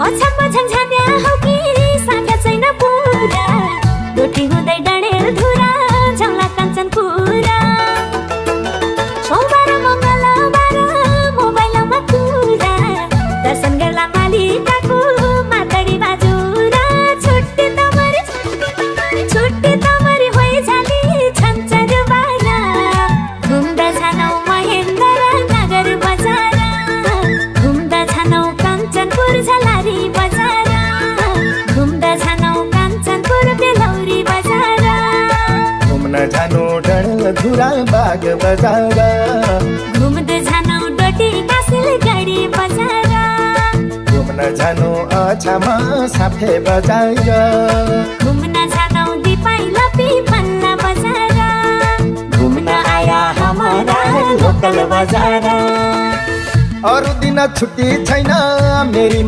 अछाम झन्झान्या हौ कि साका छैन पुरा रोटी हुँदै डडेल धुरा झौला कञ्चनपुरा सोमबार मङ्गलबार मोबाइलमा कुरा दर्शन गर्ला मालिकाको मातडी बाजुरा छुट्टी तमरी होइ झाली छन्चर बारा घुम्दा छानौ महेन्द्र नगर बजार घुम्दा छानौ कञ्चनपुर झलारी बजार घुम्दा छानौ कञ्चनपुर बेलौरी बजार घुम्न जानु डडेलधुरा बाग बजार घुम्दै छानौ डोटी सिलगढी बजार घुम्न जानु अछाम साफे बजार घुम्न जानौ दिपाइलपी पल्ला बजार घुम्न आया हमारा लोकल बजार अरु दिन छुट्टी छैन मेरी